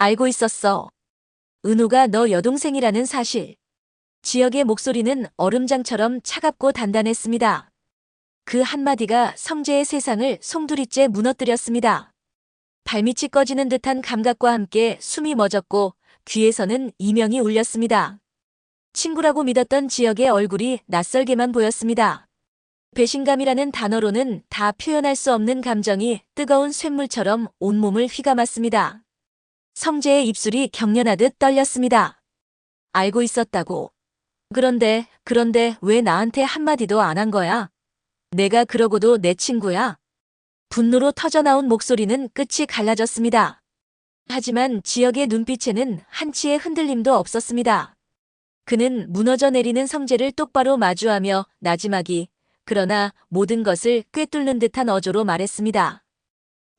알고 있었어. 은호가 너 여동생이라는 사실. 지역의 목소리는 얼음장처럼 차갑고 단단했습니다. 그 한마디가 성재의 세상을 송두리째 무너뜨렸습니다. 발밑이 꺼지는 듯한 감각과 함께 숨이 멎었고 귀에서는 이명이 울렸습니다. 친구라고 믿었던 지역의 얼굴이 낯설게만 보였습니다. 배신감이라는 단어로는 다 표현할 수 없는 감정이 뜨거운 쇳물처럼 온몸을 휘감았습니다. 성재의 입술이 경련하듯 떨렸습니다. 알고 있었다고. 그런데 왜 나한테 한마디도 안 한 거야? 내가 그러고도 내 친구야? 분노로 터져나온 목소리는 끝이 갈라졌습니다. 하지만 지역의 눈빛에는 한치의 흔들림도 없었습니다. 그는 무너져 내리는 성재를 똑바로 마주하며 나지막이, 그러나 모든 것을 꿰뚫는 듯한 어조로 말했습니다.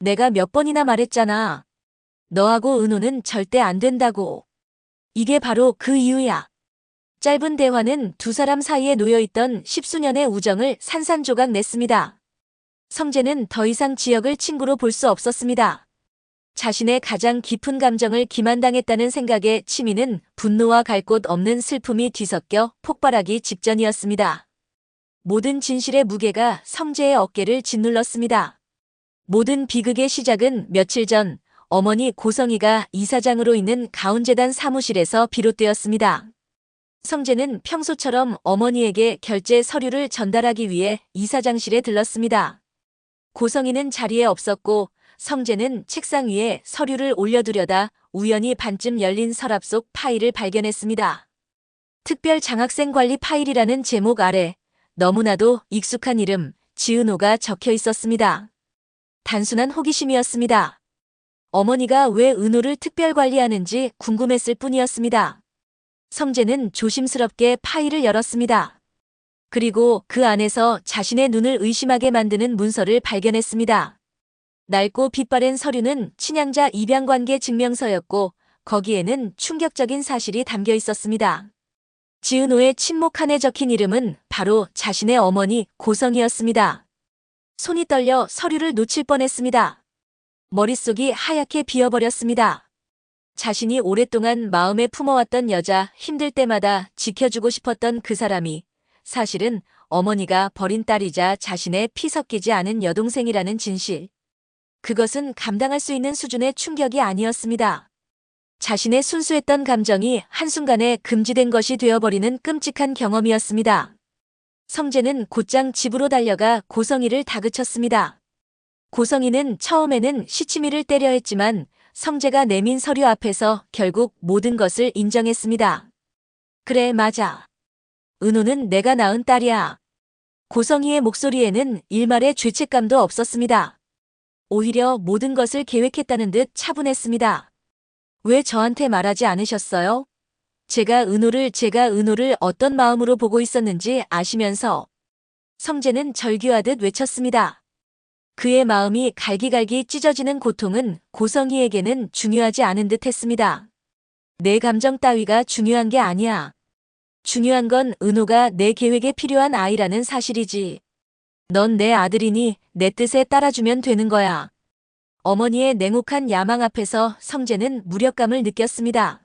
내가 몇 번이나 말했잖아. 너하고 은호는 절대 안 된다고. 이게 바로 그 이유야. 짧은 대화는 두 사람 사이에 놓여있던 십수년의 우정을 산산조각 냈습니다. 성재는 더 이상 지역을 친구로 볼 수 없었습니다. 자신의 가장 깊은 감정을 기만당했다는 생각에 치미는 분노와 갈 곳 없는 슬픔이 뒤섞여 폭발하기 직전이었습니다. 모든 진실의 무게가 성재의 어깨를 짓눌렀습니다. 모든 비극의 시작은 며칠 전 어머니 고성희가 이사장으로 있는 가운재단 사무실에서 비롯되었습니다. 성재는 평소처럼 어머니에게 결제 서류를 전달하기 위해 이사장실에 들렀습니다. 고성희는 자리에 없었고 성재는 책상 위에 서류를 올려두려다 우연히 반쯤 열린 서랍 속 파일을 발견했습니다. 특별 장학생 관리 파일이라는 제목 아래 너무나도 익숙한 이름 지은호가 적혀 있었습니다. 단순한 호기심이었습니다. 어머니가 왜 은호를 특별 관리하는지 궁금했을 뿐이었습니다. 성재는 조심스럽게 파일을 열었습니다. 그리고 그 안에서 자신의 눈을 의심하게 만드는 문서를 발견했습니다. 낡고 빛바랜 서류는 친양자 입양관계 증명서였고 거기에는 충격적인 사실이 담겨 있었습니다. 지은호의 친목한에 적힌 이름은 바로 자신의 어머니 고성이었습니다. 손이 떨려 서류를 놓칠 뻔했습니다. 머릿속이 하얗게 비어버렸습니다. 자신이 오랫동안 마음에 품어왔던 여자, 힘들 때마다 지켜주고 싶었던 그 사람이 사실은 어머니가 버린 딸이자 자신의 피 섞이지 않은 여동생이라는 진실. 그것은 감당할 수 있는 수준의 충격이 아니었습니다. 자신의 순수했던 감정이 한순간에 금지된 것이 되어버리는 끔찍한 경험이었습니다. 성재는 곧장 집으로 달려가 고성희를 다그쳤습니다. 고성희는 처음에는 시치미를 때려 했지만 성재가 내민 서류 앞에서 결국 모든 것을 인정했습니다. 그래, 맞아. 은호는 내가 낳은 딸이야. 고성희의 목소리에는 일말의 죄책감도 없었습니다. 오히려 모든 것을 계획했다는 듯 차분했습니다. 왜 저한테 말하지 않으셨어요? 제가 은호를 어떤 마음으로 보고 있었는지 아시면서. 성재는 절규하듯 외쳤습니다. 그의 마음이 갈기갈기 찢어지는 고통은 고성희에게는 중요하지 않은 듯 했습니다. 내 감정 따위가 중요한 게 아니야. 중요한 건 은호가 내 계획에 필요한 아이라는 사실이지. 넌 내 아들이니 내 뜻에 따라주면 되는 거야. 어머니의 냉혹한 야망 앞에서 성재는 무력감을 느꼈습니다.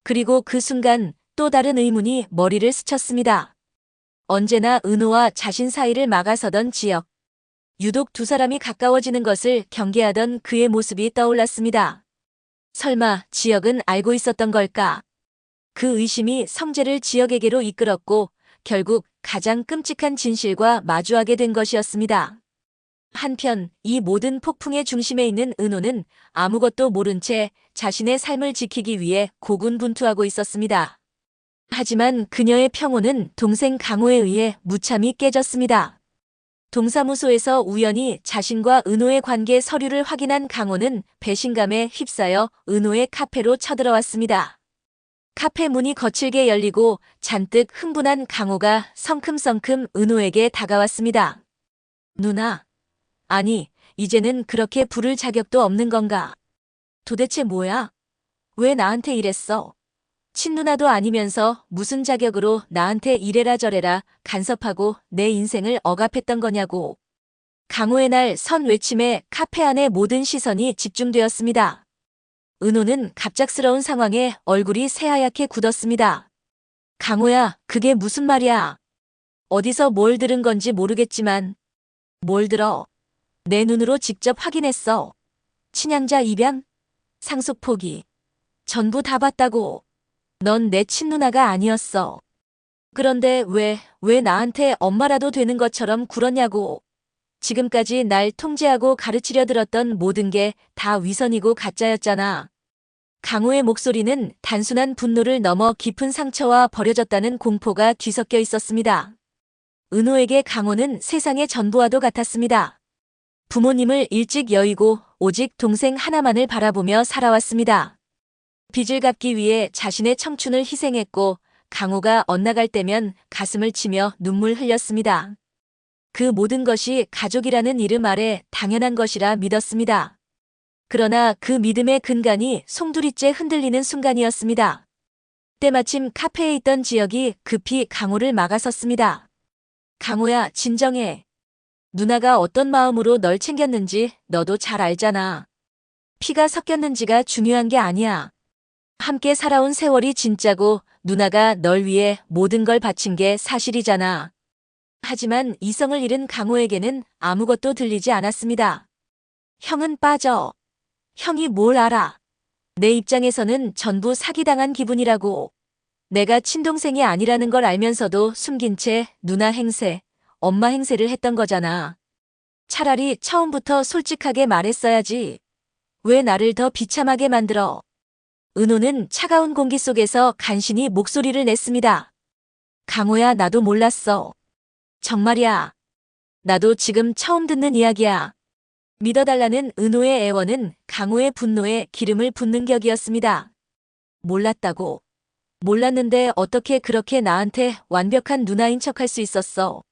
그리고 그 순간 또 다른 의문이 머리를 스쳤습니다. 언제나 은호와 자신 사이를 막아서던 지역. 유독 두 사람이 가까워지는 것을 경계하던 그의 모습이 떠올랐습니다. 설마 지역은 알고 있었던 걸까? 그 의심이 성재를 지역에게로 이끌었고 결국 가장 끔찍한 진실과 마주하게 된 것이었습니다. 한편 이 모든 폭풍의 중심에 있는 은호는 아무것도 모른 채 자신의 삶을 지키기 위해 고군분투하고 있었습니다. 하지만 그녀의 평온은 동생 강호에 의해 무참히 깨졌습니다. 동사무소에서 우연히 자신과 은호의 관계 서류를 확인한 강호는 배신감에 휩싸여 은호의 카페로 쳐들어왔습니다. 카페 문이 거칠게 열리고 잔뜩 흥분한 강호가 성큼성큼 은호에게 다가왔습니다. 누나. 아니, 이제는 그렇게 부를 자격도 없는 건가? 도대체 뭐야? 왜 나한테 이랬어? 친누나도 아니면서 무슨 자격으로 나한테 이래라 저래라 간섭하고 내 인생을 억압했던 거냐고. 강호의 날 선 외침에 카페 안의 모든 시선이 집중되었습니다. 은호는 갑작스러운 상황에 얼굴이 새하얗게 굳었습니다. 강호야, 그게 무슨 말이야? 어디서 뭘 들은 건지 모르겠지만. 뭘 들어? 내 눈으로 직접 확인했어. 친양자 입양? 상속 포기. 전부 다 봤다고. 넌 내 친누나가 아니었어. 그런데 왜 나한테 엄마라도 되는 것처럼 굴었냐고. 지금까지 날 통제하고 가르치려 들었던 모든 게 다 위선이고 가짜였잖아. 강호의 목소리는 단순한 분노를 넘어 깊은 상처와 버려졌다는 공포가 뒤섞여 있었습니다. 은호에게 강호는 세상의 전부와도 같았습니다. 부모님을 일찍 여의고 오직 동생 하나만을 바라보며 살아왔습니다. 빚을 갚기 위해 자신의 청춘을 희생했고 강호가 엇나갈 때면 가슴을 치며 눈물 흘렸습니다. 그 모든 것이 가족이라는 이름 아래 당연한 것이라 믿었습니다. 그러나 그 믿음의 근간이 송두리째 흔들리는 순간이었습니다. 때마침 카페에 있던 지혁이 급히 강호를 막아섰습니다. 강호야, 진정해. 누나가 어떤 마음으로 널 챙겼는지 너도 잘 알잖아. 피가 섞였는지가 중요한 게 아니야. 함께 살아온 세월이 진짜고 누나가 널 위해 모든 걸 바친 게 사실이잖아. 하지만 이성을 잃은 강호에게는 아무것도 들리지 않았습니다. 형은 빠져. 형이 뭘 알아. 내 입장에서는 전부 사기당한 기분이라고. 내가 친동생이 아니라는 걸 알면서도 숨긴 채 누나 행세, 엄마 행세를 했던 거잖아. 차라리 처음부터 솔직하게 말했어야지. 왜 나를 더 비참하게 만들어. 은호는 차가운 공기 속에서 간신히 목소리를 냈습니다. 강호야, 나도 몰랐어. 정말이야. 나도 지금 처음 듣는 이야기야. 믿어달라는 은호의 애원은 강호의 분노에 기름을 붓는 격이었습니다. 몰랐다고. 몰랐는데 어떻게 그렇게 나한테 완벽한 누나인 척할 수 있었어.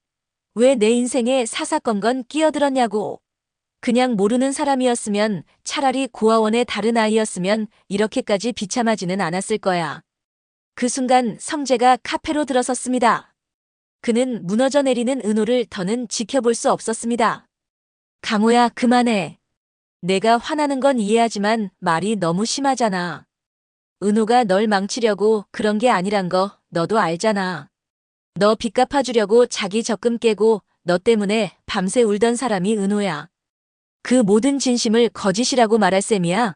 왜 내 인생에 사사건건 끼어들었냐고. 그냥 모르는 사람이었으면 차라리 고아원의 다른 아이였으면 이렇게까지 비참하지는 않았을 거야. 그 순간 성재가 카페로 들어섰습니다. 그는 무너져 내리는 은호를 더는 지켜볼 수 없었습니다. 강호야, 그만해. 내가 화나는 건 이해하지만 말이 너무 심하잖아. 은호가 널 망치려고 그런 게 아니란 거 너도 알잖아. 너 빚 갚아주려고 자기 적금 깨고 너 때문에 밤새 울던 사람이 은호야. 그 모든 진심을 거짓이라고 말할 셈이야.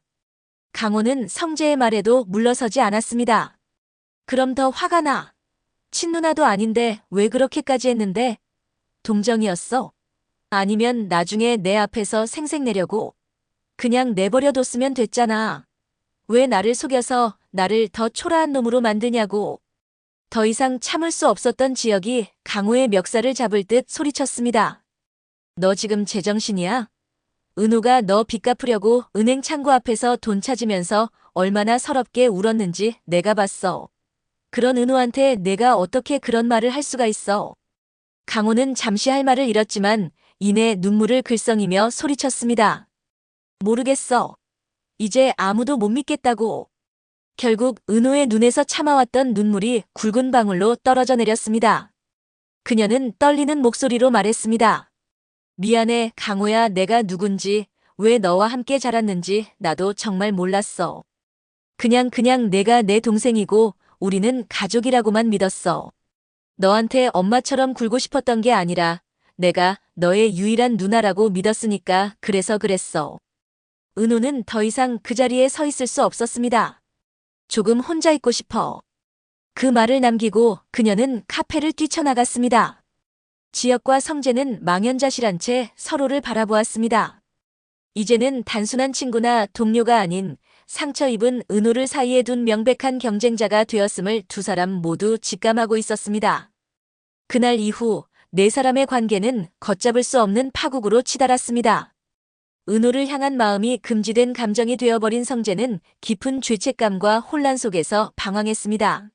강호는 성재의 말에도 물러서지 않았습니다. 그럼 더 화가 나. 친누나도 아닌데 왜 그렇게까지 했는데? 동정이었어? 아니면 나중에 내 앞에서 생색내려고? 그냥 내버려뒀으면 됐잖아. 왜 나를 속여서 나를 더 초라한 놈으로 만드냐고. 더 이상 참을 수 없었던 지혁이 강호의 멱살을 잡을 듯 소리쳤습니다. 너 지금 제정신이야? 은호가 너 빚 갚으려고 은행 창구 앞에서 돈 찾으면서 얼마나 서럽게 울었는지 내가 봤어. 그런 은호한테 내가 어떻게 그런 말을 할 수가 있어. 강호는 잠시 할 말을 잃었지만 이내 눈물을 글썽이며 소리쳤습니다. 모르겠어. 이제 아무도 못 믿겠다고. 결국 은호의 눈에서 참아왔던 눈물이 굵은 방울로 떨어져 내렸습니다. 그녀는 떨리는 목소리로 말했습니다. 미안해, 강호야. 내가 누군지, 왜 너와 함께 자랐는지 나도 정말 몰랐어. 그냥 내가 내 동생이고 우리는 가족이라고만 믿었어. 너한테 엄마처럼 굴고 싶었던 게 아니라 내가 너의 유일한 누나라고 믿었으니까 그래서 그랬어. 은호는 더 이상 그 자리에 서 있을 수 없었습니다. 조금 혼자 있고 싶어. 그 말을 남기고 그녀는 카페를 뛰쳐나갔습니다. 지혁과 성재는 망연자실한 채 서로를 바라보았습니다. 이제는 단순한 친구나 동료가 아닌 상처 입은 은호를 사이에 둔 명백한 경쟁자가 되었음을 두 사람 모두 직감하고 있었습니다. 그날 이후 네 사람의 관계는 걷잡을 수 없는 파국으로 치달았습니다. 은호를 향한 마음이 금지된 감정이 되어버린 성재는 깊은 죄책감과 혼란 속에서 방황했습니다.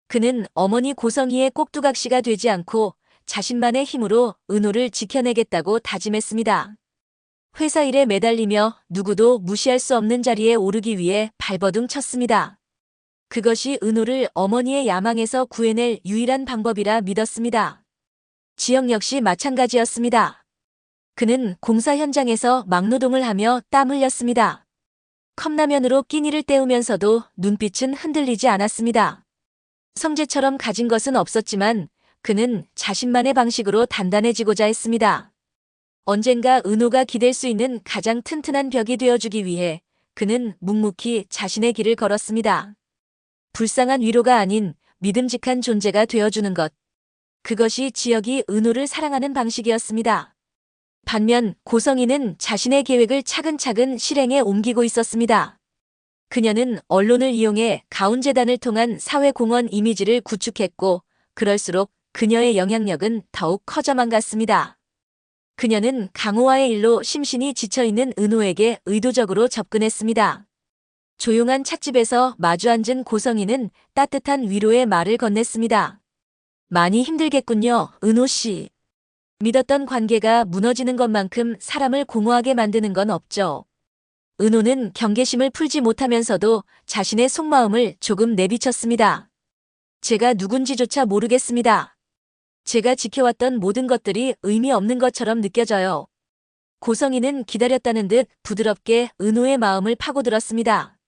그는 어머니 고성희의 꼭두각시가 되지 않고 자신만의 힘으로 은호를 지켜내겠다고 다짐했습니다. 회사 일에 매달리며 누구도 무시할 수 없는 자리에 오르기 위해 발버둥 쳤습니다. 그것이 은호를 어머니의 야망에서 구해낼 유일한 방법이라 믿었습니다. 지혁 역시 마찬가지였습니다. 그는 공사 현장에서 막노동을 하며 땀 흘렸습니다. 컵라면으로 끼니를 때우면서도 눈빛은 흔들리지 않았습니다. 성재처럼 가진 것은 없었지만 그는 자신만의 방식으로 단단해지고자 했습니다. 언젠가 은호가 기댈 수 있는 가장 튼튼한 벽이 되어주기 위해 그는 묵묵히 자신의 길을 걸었습니다. 불쌍한 위로가 아닌 믿음직한 존재가 되어주는 것. 그것이 지혁이 은호를 사랑하는 방식이었습니다. 반면 고성이는 자신의 계획을 차근차근 실행에 옮기고 있었습니다. 그녀는 언론을 이용해 가훈재단을 통한 사회공헌 이미지를 구축했고, 그럴수록 그녀의 영향력은 더욱 커져만 갔습니다. 그녀는 강호와의 일로 심신이 지쳐있는 은호에게 의도적으로 접근했습니다. 조용한 찻집에서 마주 앉은 고성이는 따뜻한 위로의 말을 건넸습니다. 많이 힘들겠군요, 은호 씨. 믿었던 관계가 무너지는 것만큼 사람을 공허하게 만드는 건 없죠. 은호는 경계심을 풀지 못하면서도 자신의 속마음을 조금 내비쳤습니다. 제가 누군지조차 모르겠습니다. 제가 지켜왔던 모든 것들이 의미 없는 것처럼 느껴져요. 고성이는 기다렸다는 듯 부드럽게 은호의 마음을 파고들었습니다.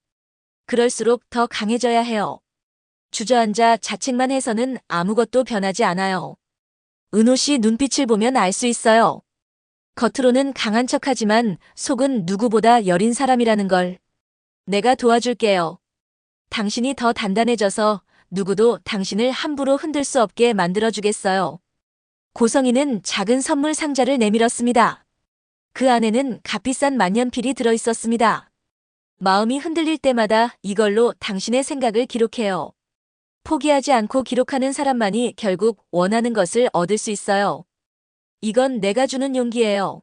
그럴수록 더 강해져야 해요. 주저앉아 자책만 해서는 아무것도 변하지 않아요. 은호 씨 눈빛을 보면 알 수 있어요. 겉으로는 강한 척하지만 속은 누구보다 여린 사람이라는 걸. 내가 도와줄게요. 당신이 더 단단해져서 누구도 당신을 함부로 흔들 수 없게 만들어주겠어요. 고성이는 작은 선물 상자를 내밀었습니다. 그 안에는 값비싼 만년필이 들어있었습니다. 마음이 흔들릴 때마다 이걸로 당신의 생각을 기록해요. 포기하지 않고 기록하는 사람만이 결국 원하는 것을 얻을 수 있어요. 이건 내가 주는 용기예요.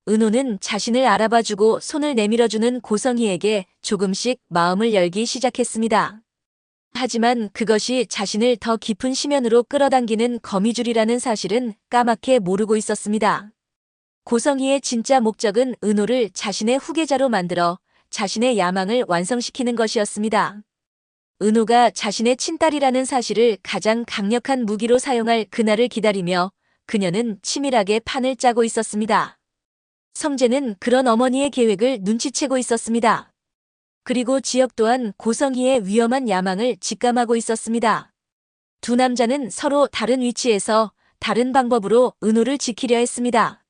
은호는 자신을 알아봐주고 손을 내밀어주는 고성희에게 조금씩 마음을 열기 시작했습니다. 하지만 그것이 자신을 더 깊은 심연으로 끌어당기는 거미줄이라는 사실은 까맣게 모르고 있었습니다. 고성희의 진짜 목적은 은호를 자신의 후계자로 만들어 자신의 야망을 완성시키는 것이었습니다. 은호가 자신의 친딸이라는 사실을 가장 강력한 무기로 사용할 그날을 기다리며 그녀는 치밀하게 판을 짜고 있었습니다. 성재는 그런 어머니의 계획을 눈치채고 있었습니다. 그리고 지혁 또한 고성희의 위험한 야망을 직감하고 있었습니다. 두 남자는 서로 다른 위치에서 다른 방법으로 은호를 지키려 했습니다.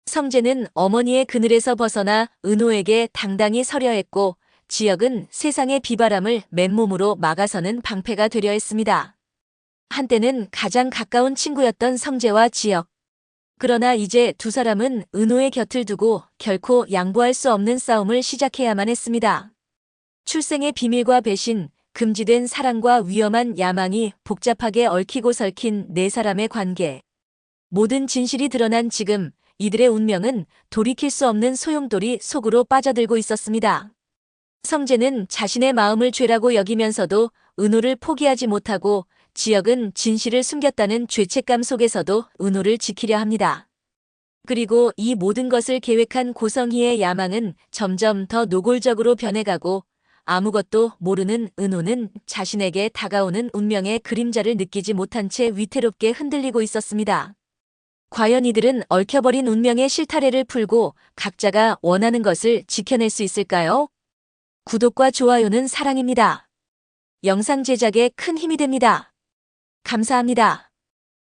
성재는 어머니의 그늘에서 벗어나 은호에게 당당히 서려 했고, 지혁은 세상의 비바람을 맨몸으로 막아서는 방패가 되려 했습니다. 한때는 가장 가까운 친구였던 성재와 지혁. 그러나 이제 두 사람은 은호의 곁을 두고 결코 양보할 수 없는 싸움을 시작해야만 했습니다. 출생의 비밀과 배신, 금지된 사랑과 위험한 야망이 복잡하게 얽히고 설킨 네 사람의 관계. 모든 진실이 드러난 지금 이들의 운명은 돌이킬 수 없는 소용돌이 속으로 빠져들고 있었습니다. 성재는 자신의 마음을 죄라고 여기면서도 은호를 포기하지 못하고, 지혁은 진실을 숨겼다는 죄책감 속에서도 은호를 지키려 합니다. 그리고 이 모든 것을 계획한 고성희의 야망은 점점 더 노골적으로 변해가고, 아무것도 모르는 은호는 자신에게 다가오는 운명의 그림자를 느끼지 못한 채 위태롭게 흔들리고 있었습니다. 과연 이들은 얽혀버린 운명의 실타래를 풀고 각자가 원하는 것을 지켜낼 수 있을까요? 구독과 좋아요는 사랑입니다. 영상 제작에 큰 힘이 됩니다. 감사합니다.